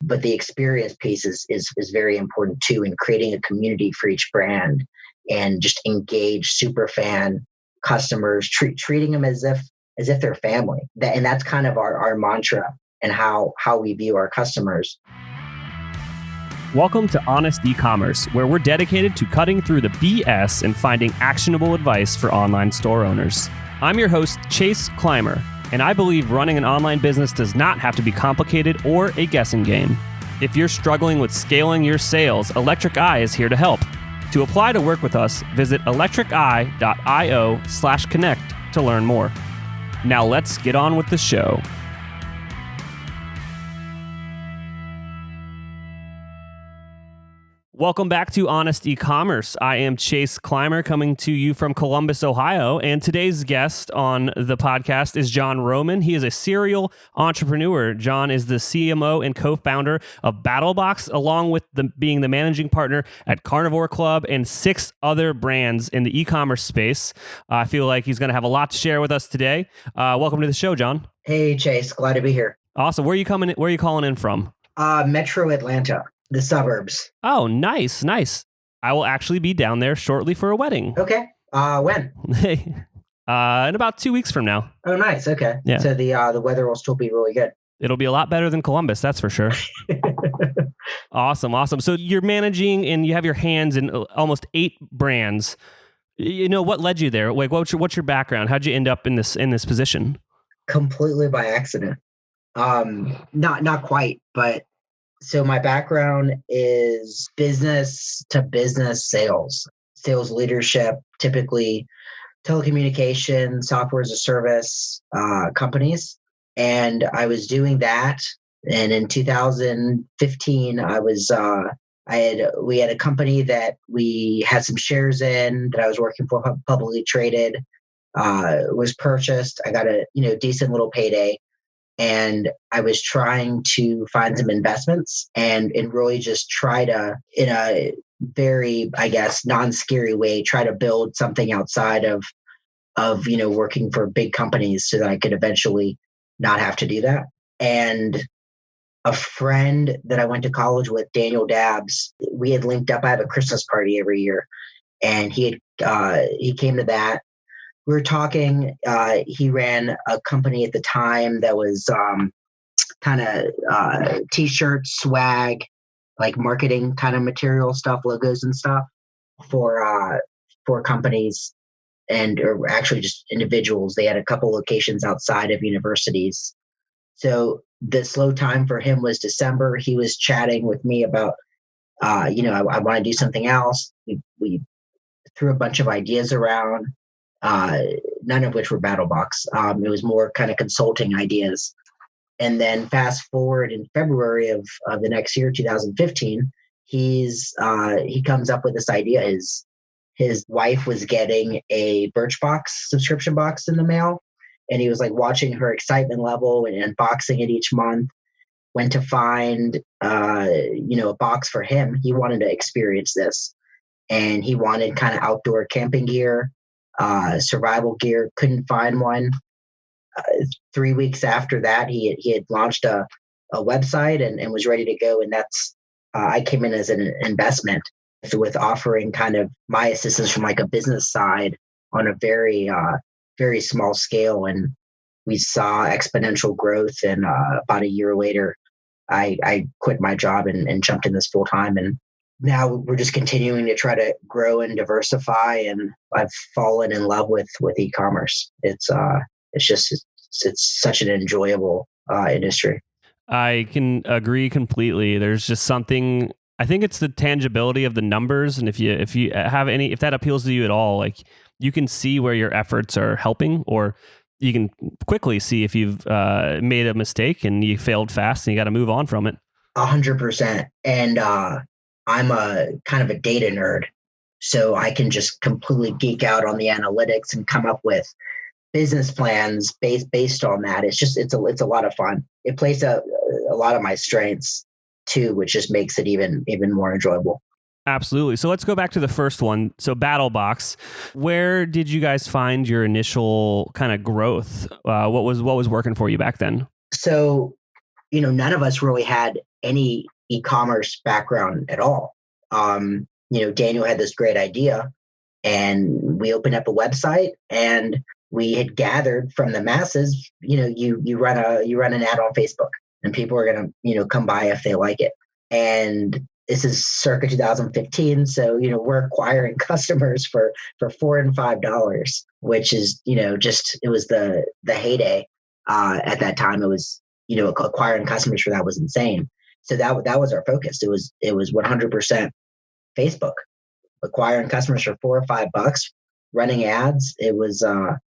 but the experience piece is very important too, in creating a community for each brand and just engage super fan customers, treating them as if they're family. And that's kind of our mantra and how we view our customers. Welcome to Honest eCommerce, where we're dedicated to cutting through the BS and finding actionable advice for online store owners. I'm your host, Chase Clymer, and I believe running an online business does not have to be complicated or a guessing game. If you're struggling with scaling your sales, Electric Eye is here to help. To apply to work with us, visit electriceye.io/connect to learn more. Now let's get on with the show. Welcome back to Honest eCommerce. I am Chase Clymer, coming to you from Columbus, Ohio, and today's guest on the podcast is John Roman. He is a serial entrepreneur. John is the CMO and co-founder of BattlBox, along with being the managing partner at Carnivore Club and 6 other brands in the e-commerce space. I feel like he's going to have a lot to share with us today. Welcome to the show, John. Hey, Chase. Glad to be here. Awesome. Where are you calling in from? Metro Atlanta. The suburbs. Oh, nice. I will actually be down there shortly for a wedding. Okay. When? In about 2 weeks from now. Oh, nice. Okay. Yeah. So the weather will still be really good. It'll be a lot better than Columbus, that's for sure. Awesome. So you're managing and you have your hands in almost 8 brands. You know, what led you there? Like, what's your background? How'd you end up in this position? Completely by accident. Not quite, but so my background is business to business sales leadership, typically telecommunications, software as a service companies. And I was doing that. And in 2015, we had a company that we had some shares in that I was working for, publicly traded, was purchased. I got a decent little payday. And I was trying to find some investments and really just try to, in a very, I guess, non-scary way, try to build something outside of working for big companies so that I could eventually not have to do that. And a friend that I went to college with, Daniel Dabbs, we had linked up. I have a Christmas party every year, and he came to that. We were talking, he ran a company at the time that was kind of t-shirts, swag, like marketing kind of material stuff, logos and stuff for companies or actually just individuals. They had a couple locations outside of universities. So the slow time for him was December. He was chatting with me about, I want to do something else. We threw a bunch of ideas around. None of which were BattlBox. It was more kind of consulting ideas. And then fast forward in February of the next year, 2015, he comes up with this idea. His wife was getting a Birchbox subscription box in the mail, and he was like watching her excitement level and unboxing it each month. Went to find a box for him. He wanted to experience this, and he wanted kind of outdoor camping gear. Survival gear, couldn't find one. 3 weeks after that, he had launched a website and was ready to go. And that's, I came in as an investment with offering kind of my assistance from like a business side on a very, very small scale. And we saw exponential growth. And about a year later, I quit my job and jumped in this full time. And now we're just continuing to try to grow and diversify, and I've fallen in love with e-commerce. It's such an enjoyable industry. I can agree completely. There's just something. I think it's the tangibility of the numbers, and if that appeals to you at all, like you can see where your efforts are helping, or you can quickly see if you've made a mistake and you failed fast and you got to move on from it. 100%, and I'm a kind of a data nerd, so I can just completely geek out on the analytics and come up with business plans based on that. It's a lot of fun. It plays a lot of my strengths too, which just makes it even more enjoyable. Absolutely. So let's go back to the first one. So BattlBox, where did you guys find your initial kind of growth? What was working for you back then? So, none of us really had any e-commerce background at all. Daniel had this great idea, and we opened up a website, and we had gathered from the masses. You run an ad on Facebook, and people are gonna come by if they like it. And this is circa 2015, so we're acquiring customers for $4 and $5, which is it was the heyday at that time. It was acquiring customers for that was insane. So that was our focus. It was 100% Facebook, acquiring customers for $4 or $5, running ads. It was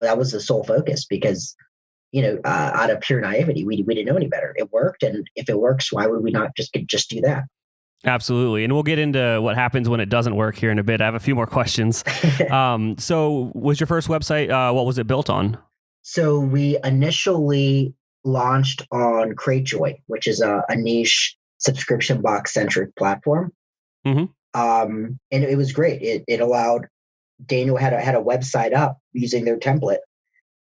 that was the sole focus because out of pure naivety, we didn't know any better. It worked, and if it works, why would we not just do that? Absolutely. And we'll get into what happens when it doesn't work here in a bit. I have a few more questions. So was your first website, what was it built on? So we initially launched on Cratejoy, which is a niche subscription box centric platform. Mm-hmm. And it was great. It allowed Daniel had a website up using their template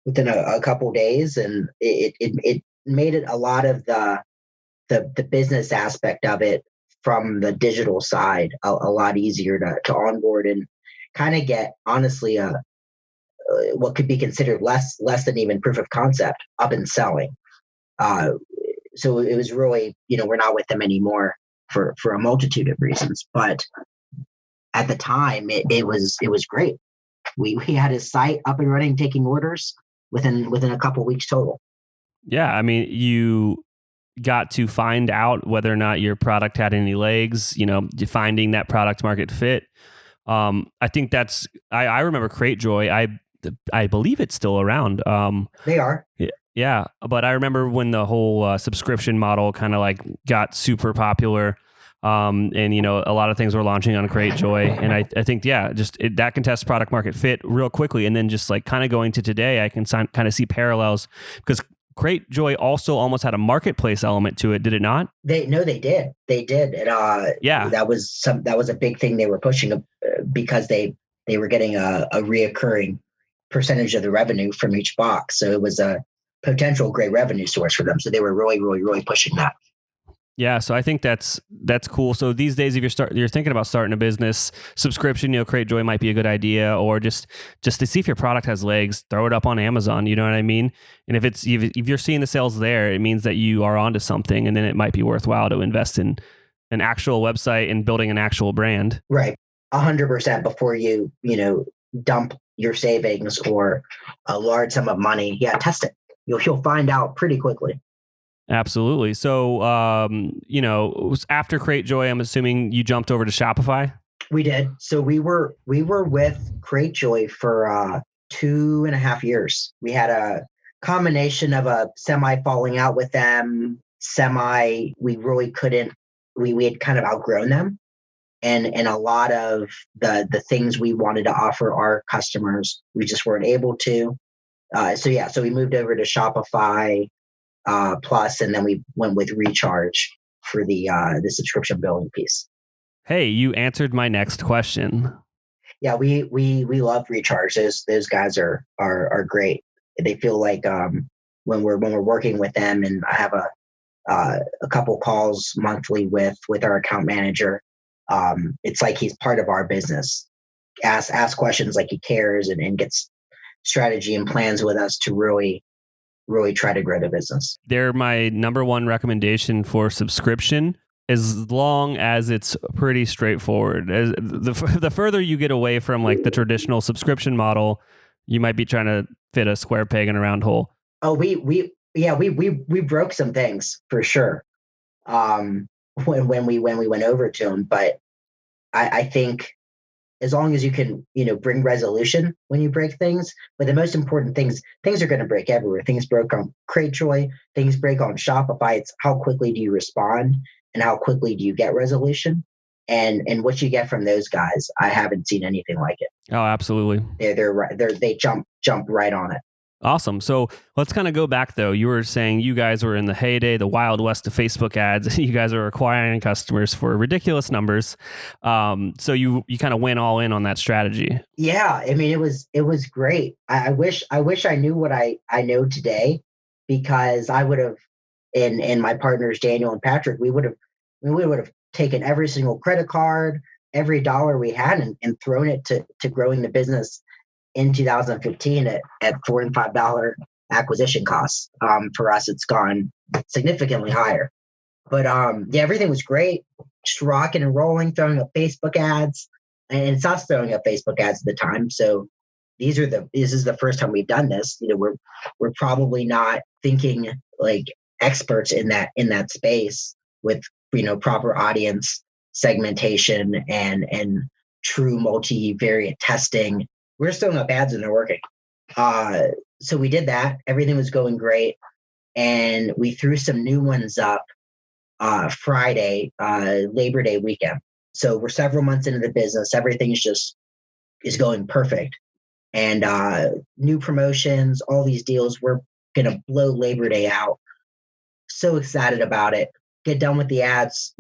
within a couple of days, and it made it a lot of the business aspect of it from the digital side a lot easier to onboard and kind of get honestly what could be considered less than even proof of concept up and selling. So it was really we're not with them anymore for a multitude of reasons, but at the time it was great. We had his site up and running, taking orders within a couple of weeks total. Yeah, I mean, you got to find out whether or not your product had any legs, finding that product market fit. I think that's, I remember Cratejoy. I believe it's still around. They are. Yeah. But I remember when the whole subscription model kind of like got super popular. And a lot of things were launching on Cratejoy, and I think that can test product market fit real quickly, and then just like kind of going to today, I can kind of see parallels because Cratejoy also almost had a marketplace element to it, did it not? They did. And yeah, that was a big thing they were pushing because they were getting a reoccurring percentage of the revenue from each box, so it was a potential great revenue source for them. So they were really, really, really pushing that. Yeah, so I think that's cool. So these days, if you're thinking about starting a business, subscription, Cratejoy might be a good idea, or just to see if your product has legs, throw it up on Amazon. You know what I mean? And if you're seeing the sales there, it means that you are onto something, and then it might be worthwhile to invest in an actual website and building an actual brand. Right, 100% before you dump your savings or a large sum of money. Yeah, test it. You'll find out pretty quickly. Absolutely. So, after Cratejoy, I'm assuming you jumped over to Shopify? We did. So we were with Cratejoy for 2.5 years. We had a combination of a semi falling out with them, we really couldn't, we had kind of outgrown them. And a lot of the things we wanted to offer our customers, we just weren't able to. So we moved over to Shopify Plus, and then we went with Recharge for the subscription billing piece. Hey, you answered my next question. Yeah, we love Recharge. Those guys are great. They feel like when we're working with them, and I have a couple calls monthly with our account manager. It's like he's part of our business. Ask questions like he cares, and gets strategy and plans with us to really try to grow the business. They're my number one recommendation for subscription, as long as it's pretty straightforward. As the further you get away from like the traditional subscription model, you might be trying to fit a square peg in a round hole. Oh, we broke some things for sure. When we went over to them, but I think as long as you can, bring resolution when you break things. But the most important things are going to break everywhere. Things broke on Cratejoy, things break on Shopify. It's how quickly do you respond and how quickly do you get resolution? And what you get from those guys, I haven't seen anything like it. Oh, absolutely. They jump right on it. Awesome. So let's kind of go back though. You were saying you guys were in the heyday, the wild west of Facebook ads. You guys are acquiring customers for ridiculous numbers. So you kind of went all in on that strategy. Yeah. I mean, it was great. I wish I knew what I know today, because I would have, and my partners, Daniel and Patrick, we would have we would have taken every single credit card, every dollar we had, and thrown it to growing the business in 2015 at $4 and $5 acquisition costs. For us, it's gone significantly higher. But yeah, everything was great, just rocking and rolling, throwing up Facebook ads, and it's us throwing up Facebook ads at the time. So this is the first time we've done this. We're probably not thinking like experts in that space with proper audience segmentation and true multivariate testing. We're just throwing up ads and they're working. So we did that. Everything was going great, and we threw some new ones up Friday, Labor Day weekend. So we're several months into the business. Everything is going perfect. And new promotions, all these deals, we're going to blow Labor Day out. So excited about it. Get done with the ads,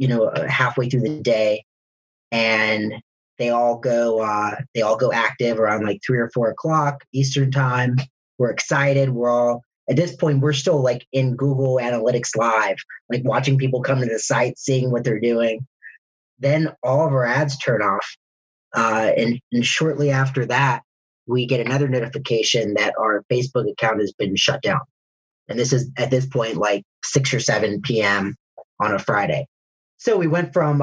halfway through the day, and they all go active around like 3 or 4 o'clock Eastern time. We're excited. We're all, at this point, we're still like in Google Analytics Live, like watching people come to the site, seeing what they're doing. Then all of our ads turn off. And shortly after that, we get another notification that our Facebook account has been shut down. And this is at this point like 6 or 7 p.m. on a Friday. So we went from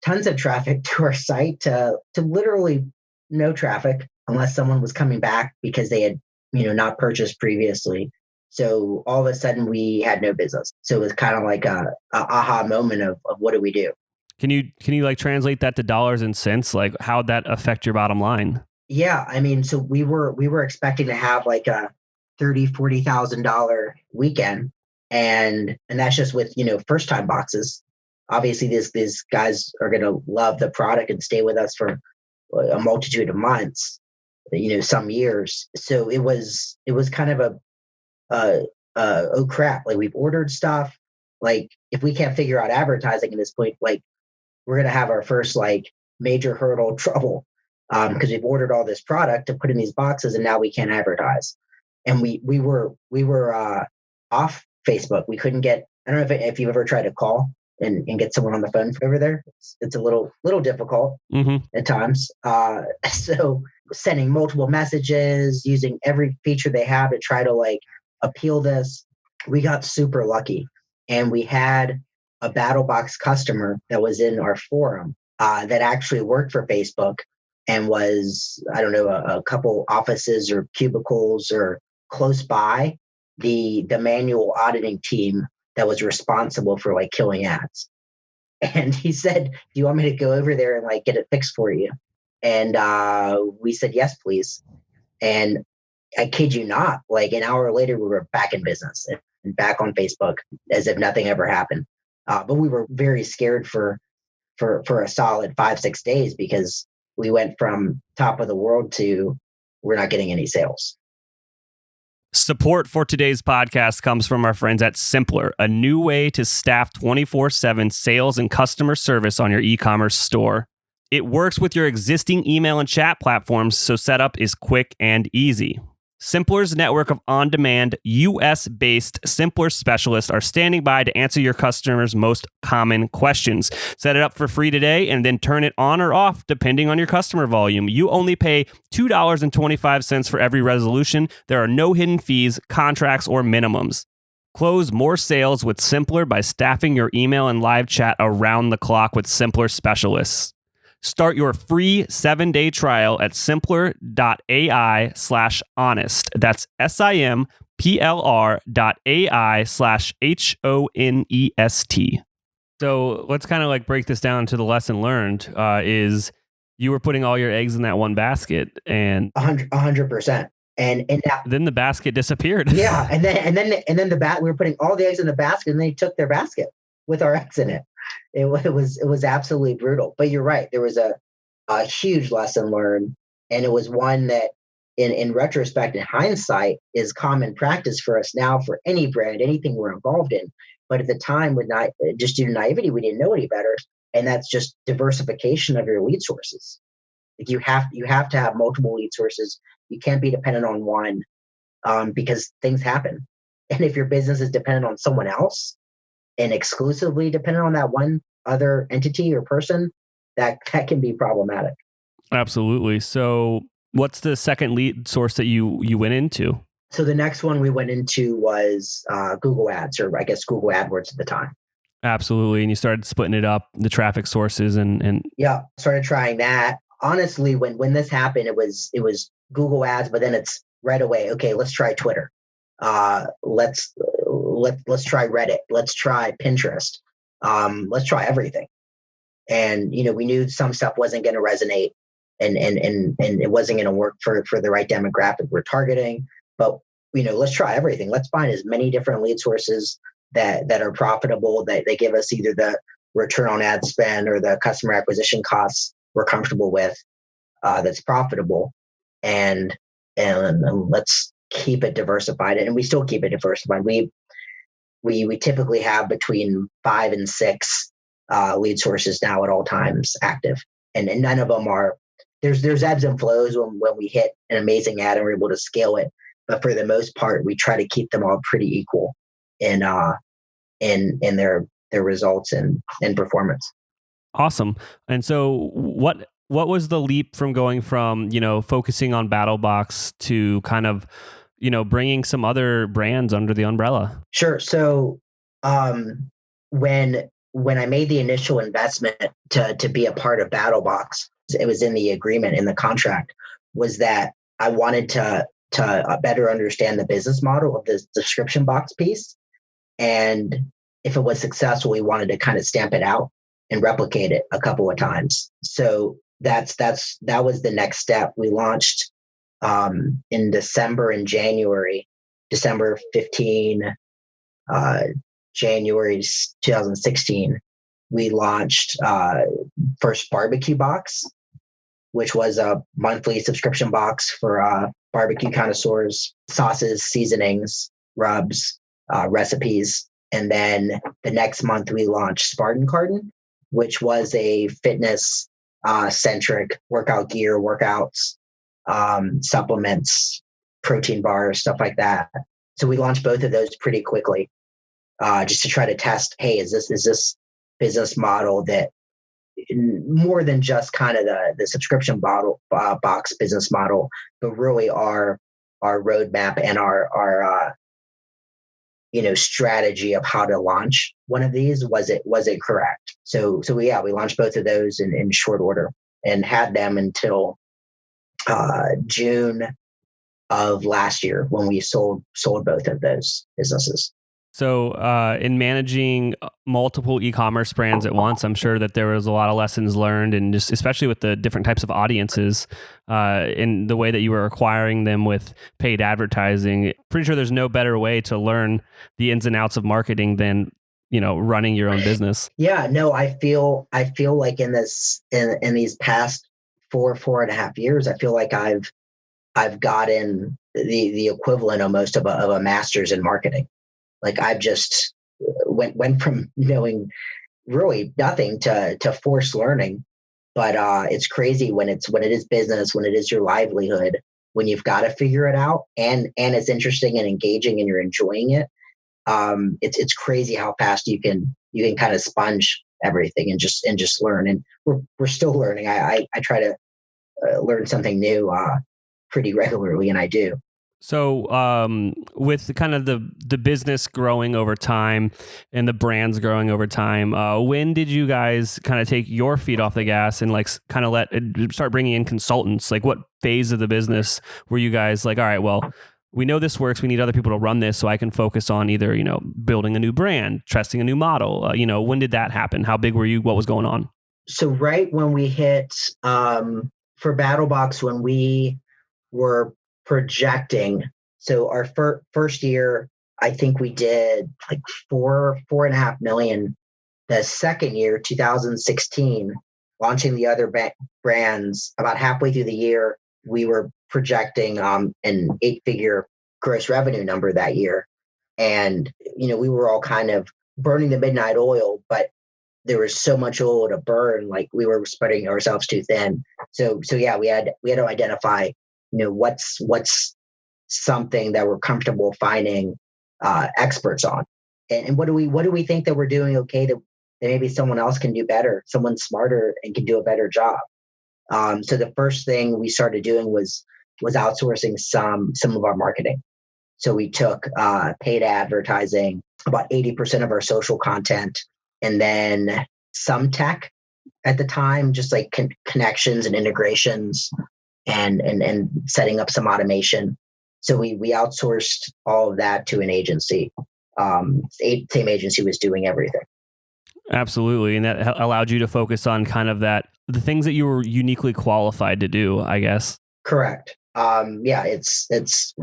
tons of traffic to our site to literally no traffic unless someone was coming back because they had not purchased previously. So all of a sudden we had no business. So it was kind of like a aha moment of what do we do? Can you like translate that to dollars and cents? Like how'd that affect your bottom line? Yeah, I mean, so we were expecting to have like a $30,000-$40,000 weekend, and that's just with first time boxes. Obviously, these guys are going to love the product and stay with us for a multitude of months, some years. So it was kind of oh crap, like we've ordered stuff. Like if we can't figure out advertising at this point, like we're going to have our first like major hurdle trouble. Because we've ordered all this product to put in these boxes, and now we can't advertise. And we were off Facebook. We couldn't get. I don't know if you've ever tried to call and get someone on the phone over there. It's a little difficult at times. So sending multiple messages, using every feature they have to try to like appeal this. We got super lucky, and we had a BattlBox customer that was in our forum that actually worked for Facebook. And was, I don't know, a couple offices or cubicles or close by the manual auditing team that was responsible for like killing ads. And he said, "Do you want me to go over there and like get it fixed for you?" And we said, "Yes, please." And I kid you not, like an hour later, we were back in business and back on Facebook as if nothing ever happened. But we were very scared for a solid 5-6 days because we went from top of the world to we're not getting any sales. Support for today's podcast comes from our friends at Simplr, a new way to staff 24/7 sales and customer service on your e-commerce store. It works with your existing email and chat platforms, so setup is quick and easy. Simplr's network of on-demand, US-based Simplr specialists are standing by to answer your customers' most common questions. Set it up for free today and then turn it on or off depending on your customer volume. You only pay $2.25 for every resolution. There are no hidden fees, contracts, or minimums. Close more sales with Simplr by staffing your email and live chat around the clock with Simplr specialists. Start your free 7-day trial at simplr.ai/honest. That's simplr.ai/HONEST. So let's kind of like break this down to the lesson learned. Is you were putting all your eggs in that one basket, and 100%. And then the basket disappeared. Yeah, and then we were putting all the eggs in the basket, and they took their basket with our eggs in it. It was absolutely brutal. But you're right. There was a huge lesson learned, and it was one that, in retrospect, in hindsight, is common practice for us now for any brand, anything we're involved in. But at the time, just due to naivety, we didn't know any better, and that's just diversification of your lead sources. Like you have to have multiple lead sources. You can't be dependent on one, because things happen. And if your business is dependent on someone else, and exclusively dependent on that one other entity or person, that can be problematic. Absolutely. So what's the second lead source that you went into? So the next one we went into was Google Ads, or I guess Google AdWords at the time. Absolutely. And you started splitting it up, the traffic sources and Yeah, started trying that. Honestly, when this happened, it was Google Ads, but then it's right away, okay, let's try Twitter. Let's try Reddit. Let's try Pinterest. Let's try everything. And we knew some stuff wasn't going to resonate, and it wasn't going to work for the right demographic we're targeting. But let's try everything. Let's find as many different lead sources that are profitable, that they give us either the return on ad spend or the customer acquisition costs we're comfortable with, that's profitable, and let's keep it diversified. And we still keep it diversified. We typically have between 5 and 6 lead sources now at all times active, and none of them are. There's ebbs and flows when we hit an amazing ad and we're able to scale it, but for the most part, we try to keep them all pretty equal in their results and performance. Awesome. And so what was the leap from going from, focusing on BattlBox to kind of, bringing some other brands under the umbrella? Sure. So when I made the initial investment to be a part of BattlBox, it was in the agreement, in the contract, was that I wanted to better understand the business model of the subscription box piece. And if it was successful, we wanted to kind of stamp it out and replicate it a couple of times. So that was the next step. We launched in December and January, December 15, January 2016, we launched first barbecue box, which was a monthly subscription box for barbecue connoisseurs, sauces, seasonings, rubs, recipes. And then the next month we launched Spartan Carton, which was a fitness centric workout gear, workouts, supplements, protein bars, stuff like that. So we launched both of those pretty quickly, just to try to test, hey, is this business model that more than just kind of the subscription box business model, but really our roadmap and our strategy of how to launch one of these, was it correct? So we launched both of those in short order and had them until June of last year, when we sold both of those businesses. So in managing multiple e-commerce brands at once, I'm sure that there was a lot of lessons learned, and just especially with the different types of audiences in the way that you were acquiring them with paid advertising. Pretty sure there's no better way to learn the ins and outs of marketing than running your own business. Yeah, no, I feel like in these past 4.5 years, I feel like I've gotten the equivalent almost of a master's in marketing. Like I've just went from knowing really nothing to forced learning. But it's crazy when it is business, when it is your livelihood, when you've got to figure it out, and it's interesting and engaging and you're enjoying it. It's crazy how fast you can kind of sponge everything and just learn. And we're still learning. I try to learn something new pretty regularly, and I do. So with kind of the business growing over time and the brands growing over time, when did you guys kind of take your feet off the gas and like kind of start bringing in consultants? Like what phase of the business were you guys like, all right, well, we know this works. We need other people to run this so I can focus on either, building a new brand, testing a new model. When did that happen? How big were you? What was going on? So right when we hit for BattlBox, when we were projecting, so our first year, I think we did like 4.5 million. The second year, 2016, launching the other brands, about halfway through the year, we were projecting an 8-figure gross revenue number that year. And we were all kind of burning the midnight oil, but there was so much oil to burn, like we were spreading ourselves too thin. So yeah, we had to identify, what's something that we're comfortable finding experts on, and what do we think that we're doing okay, that then maybe someone else can do better. Someone smarter and can do a better job. So the first thing we started doing was outsourcing some of our marketing. So we took paid advertising, about 80% of our social content, and then some tech at the time, just like connections and integrations, and setting up some automation. So we outsourced all of that to an agency. Same agency was doing everything. Absolutely. And that allowed you to focus on kind of the things that you were uniquely qualified to do, I guess. Correct. Let's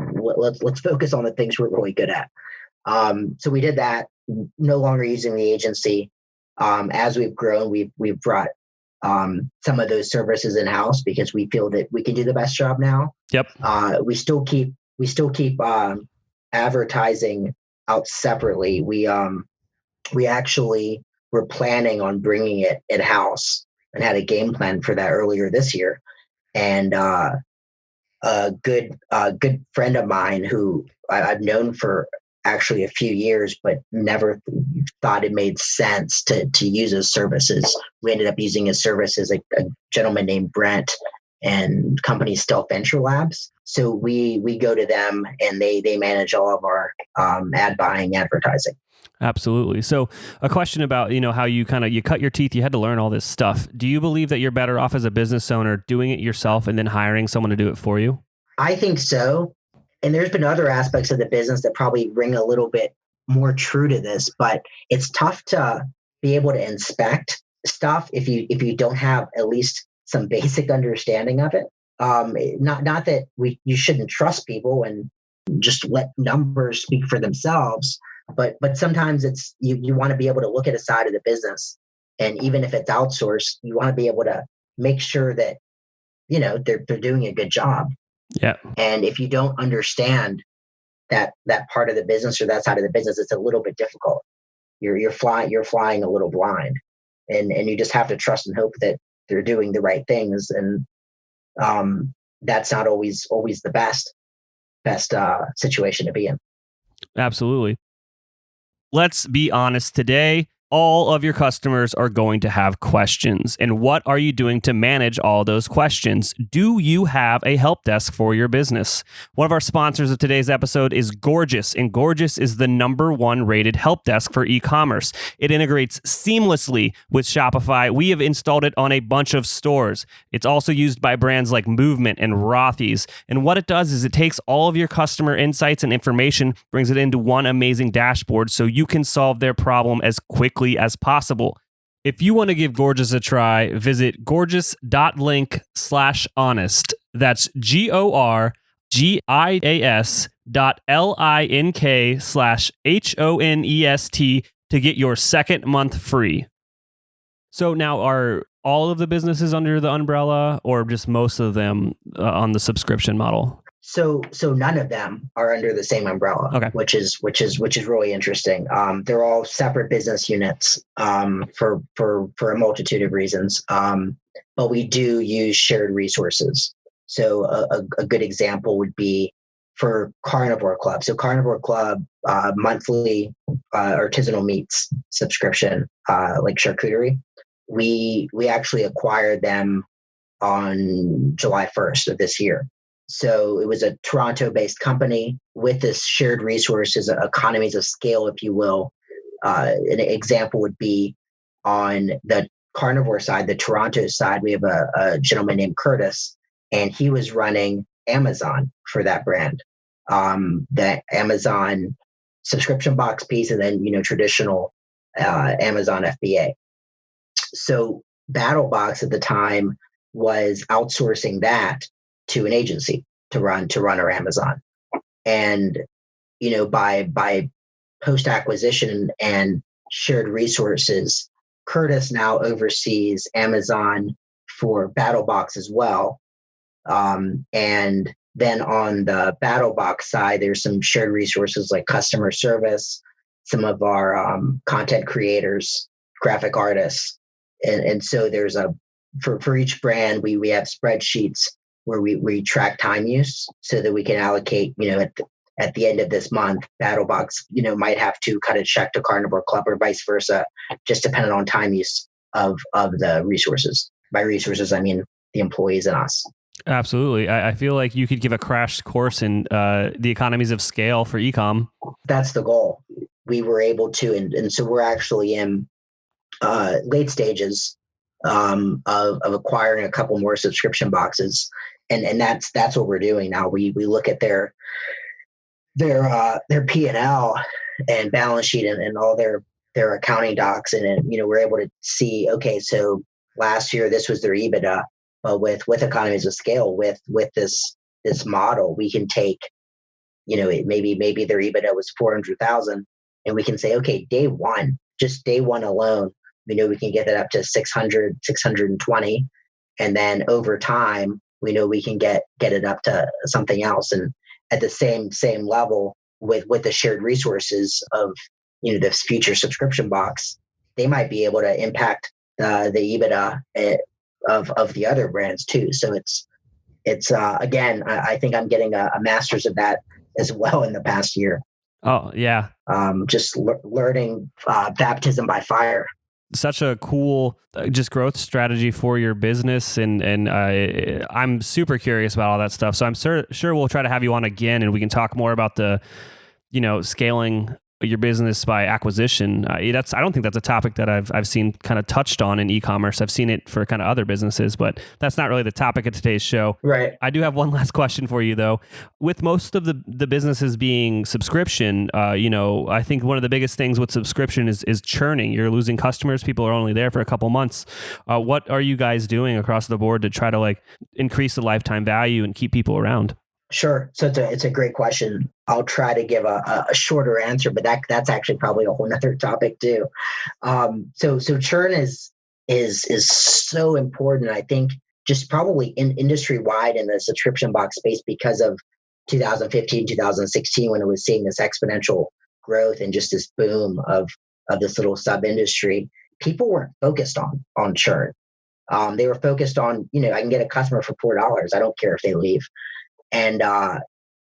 focus on the things we're really good at. So we did that, no longer using the agency. As we've grown, we've brought some of those services in-house because we feel that we can do the best job now. Yep. We still keep advertising out separately. We actually were planning on bringing it in-house and had a game plan for that earlier this year. And a good friend of mine who I've known for actually a few years, but never thought it made sense to use his services. We ended up using his services, a gentleman named Brent, and company Stealth Venture Labs. So we go to them, and they manage all of our ad buying, advertising. Absolutely. So a question about, how you cut your teeth, you had to learn all this stuff. Do you believe that you're better off as a business owner doing it yourself and then hiring someone to do it for you? I think so. And there's been other aspects of the business that probably ring a little bit more true to this, but it's tough to be able to inspect stuff if you don't have at least some basic understanding of it. Not that you shouldn't trust people and just let numbers speak for themselves, but sometimes it's you want to be able to look at a side of the business, and even if it's outsourced, you want to be able to make sure that they're doing a good job. Yeah. And if you don't understand that part of the business or that side of the business, it's a little bit difficult. You're flying a little blind, and you just have to trust and hope that they're doing the right things. And that's not always the best situation to be in. Absolutely. Let's be honest today. All of your customers are going to have questions. And what are you doing to manage all those questions? Do you have a help desk for your business? One of our sponsors of today's episode is Gorgias, and Gorgias is the #1 rated help desk for e-commerce. It integrates seamlessly with Shopify. We have installed it on a bunch of stores. It's also used by brands like Movement and Rothy's. And what it does is it takes all of your customer insights and information, brings it into one amazing dashboard so you can solve their problem as quickly as possible. If you want to give Gorgias a try, visit gorgias.link/honest. That's GORGIAS.LINK/HONEST to get your second month free. So now, are all of the businesses under the umbrella, or just most of them on the subscription model? So none of them are under the same umbrella, okay. which is really interesting. They're all separate business units for a multitude of reasons. But we do use shared resources. So a good example would be for Carnivore Club. So Carnivore Club monthly artisanal meats subscription, like charcuterie. We actually acquired them on July 1st of this year. So it was a Toronto-based company with this shared resources, economies of scale, if you will. An example would be on the carnivore side, the Toronto side, we have a gentleman named Curtis, and he was running Amazon for that brand. The Amazon subscription box piece, and then traditional Amazon FBA. So BattlBox at the time was outsourcing that to an agency to run our Amazon. And by post acquisition and shared resources, Curtis now oversees Amazon for BattlBox as well. And then on the BattlBox side, there's some shared resources like customer service, some of our content creators, graphic artists. And so there's for each brand, we have spreadsheets where we track time use so that we can allocate, at the end of this month, BattlBox, might have to cut a check to Carnivore Club or vice versa, just depending on time use of the resources. By resources, I mean the employees and us. Absolutely. I feel like you could give a crash course in the economies of scale for ecom. That's the goal. We were able to, and so we're actually in late stages of acquiring a couple more subscription boxes, and that's what we're doing now. We look at their P&L and balance sheet and all their accounting docs, and then, we're able to see, okay, so last year this was their EBITDA, but with economies of scale, with this model, we can take, maybe their EBITDA was 400,000, and we can say, okay, day one alone, we can get it up to 600, 620, and then over time, we know we can get it up to something else, and at the same level with the shared resources of this future subscription box, they might be able to impact the EBITDA of the other brands too. So it's again, I think I'm getting a master's of that as well in the past year. Oh yeah, just learning baptism by fire. Such a cool just growth strategy for your business, and I'm super curious about all that stuff. So I'm sure we'll try to have you on again, and we can talk more about the scaling your business by acquisition. I don't think that's a topic that I've seen kind of touched on in e-commerce. I've seen it for kind of other businesses, but that's not really the topic of today's show. Right. I do have one last question for you though. With most of the businesses being subscription, I think one of the biggest things with subscription is churning. You're losing customers. People are only there for a couple months. What are you guys doing across the board to try to increase the lifetime value and keep people around? Sure. So it's a great question. I'll try to give a shorter answer, but that's actually probably a whole nother topic too. So churn is so important. I think just probably industry wide in the subscription box space because of 2015, 2016, when it was seeing this exponential growth and just this boom of this little sub industry. People weren't focused on churn. They were focused on, I can get a customer for $4. I don't care if they leave. And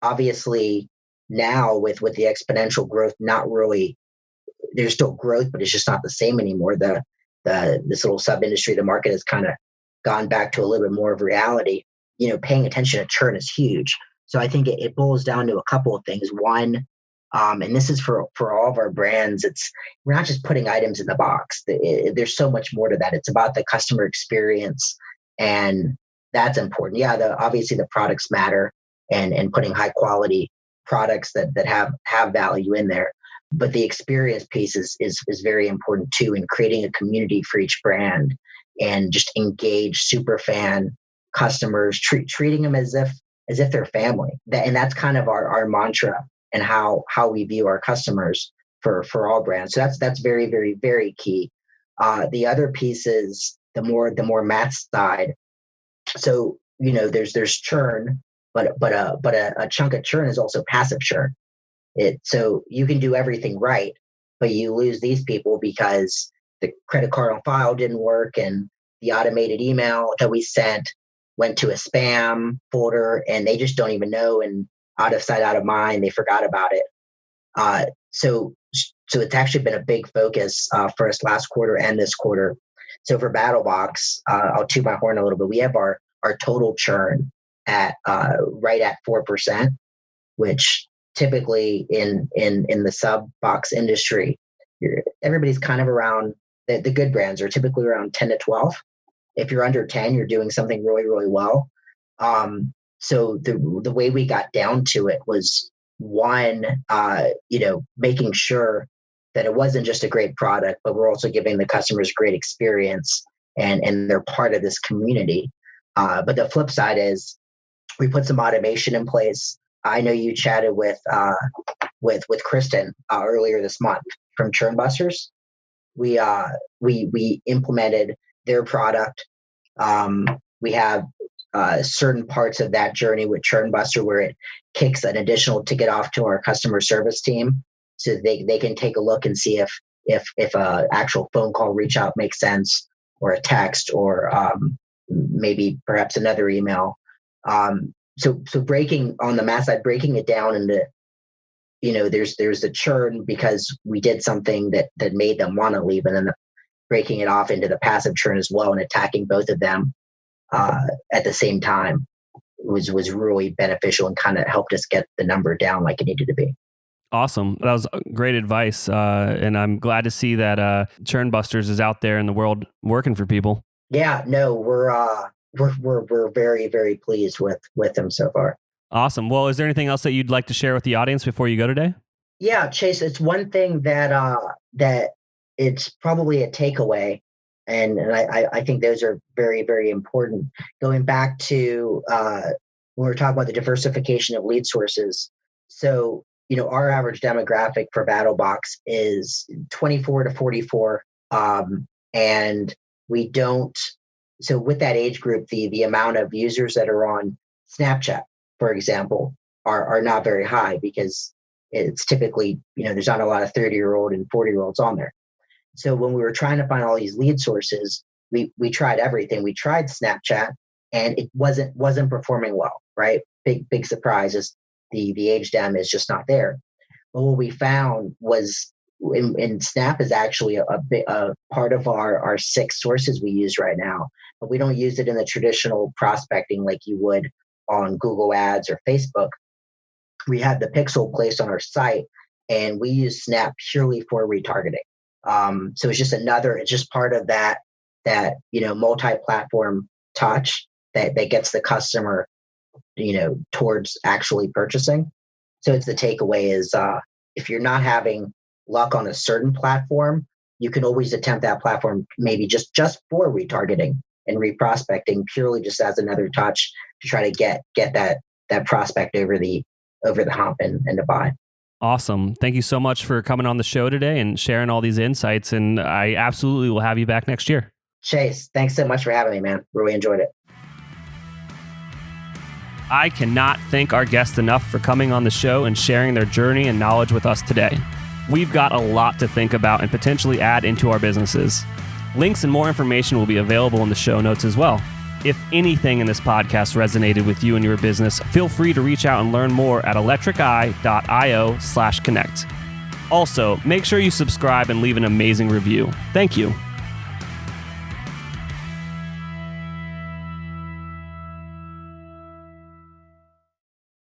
obviously now with the exponential growth, not really, there's still growth, but it's just not the same anymore. This little sub industry, the market has kind of gone back to a little bit more of reality. Paying attention to churn is huge. So I think it boils down to a couple of things. One, and this is for all of our brands, we're not just putting items in the box. There's so much more to that. It's about the customer experience, and that's important. Yeah, obviously the products matter, and putting high quality products that have value in there. But the experience piece is very important too, in creating a community for each brand and just engage super fan customers, treating them as if they're family. And that's kind of our mantra and how we view our customers for all brands. So that's very, very, very key. The other piece is the more math side. So, there's churn, but a chunk of churn is also passive churn. So you can do everything right, but you lose these people because the credit card on file didn't work, and the automated email that we sent went to a spam folder, and they just don't even know, and out of sight, out of mind, they forgot about it. So it's actually been a big focus for us last quarter and this quarter. So for BattlBox, I'll toot my horn a little bit. We have our total churn at right at 4%, which typically in the sub box industry, everybody's kind of around. The good brands are typically around 10 to 12. If you're under 10, you're doing something really, really well. So the way we got down to it was one, making sure that it wasn't just a great product, but we're also giving the customers great experience, and they're part of this community. But the flip side is we put some automation in place. I know you chatted with Kristen earlier this month from Churn Busters. We implemented their product. We have certain parts of that journey with Churn Buster where it kicks an additional ticket off to our customer service team, so they can take a look and see if a actual phone call reach out makes sense, or a text, or maybe perhaps another email. So breaking on the math side, breaking it down into there's a churn because we did something that made them want to leave, and then breaking it off into the passive churn as well and attacking both of them at the same time was really beneficial and kind of helped us get the number down like it needed to be. Awesome. That was great advice. And I'm glad to see that Churn Busters is out there in the world working for people. Yeah, no, we're very, very pleased with them so far. Awesome. Well, is there anything else that you'd like to share with the audience before you go today? Yeah, Chase, it's one thing that it's probably a takeaway. And I think those are very, very important. Going back to when we were talking about the diversification of lead sources. So, our average demographic for BattlBox is 24 to 44. And we don't, so with that age group, the amount of users that are on Snapchat, for example, are not very high because it's typically, there's not a lot of 30-year-old and 40-year-olds on there. So when we were trying to find all these lead sources, we tried everything. We tried Snapchat and it wasn't performing well, right? Big surprise is the age dem is just not there. But what we found was, and Snap is actually a part of our 6 sources we use right now, but we don't use it in the traditional prospecting like you would on Google Ads or Facebook. We had the pixel placed on our site and we use Snap purely for retargeting. So it's just part of that multi-platform touch that gets the customer, towards actually purchasing. So it's the takeaway is, if you're not having luck on a certain platform, you can always attempt that platform, maybe just for retargeting and reprospecting, purely just as another touch to try to get that prospect over the hump and to buy. Awesome. Thank you so much for coming on the show today and sharing all these insights. And I absolutely will have you back next year. Chase, thanks so much for having me, man. Really enjoyed it. I cannot thank our guests enough for coming on the show and sharing their journey and knowledge with us today. We've got a lot to think about and potentially add into our businesses. Links and more information will be available in the show notes as well. If anything in this podcast resonated with you and your business, feel free to reach out and learn more at electriceye.io/connect. Also, make sure you subscribe and leave an amazing review. Thank you.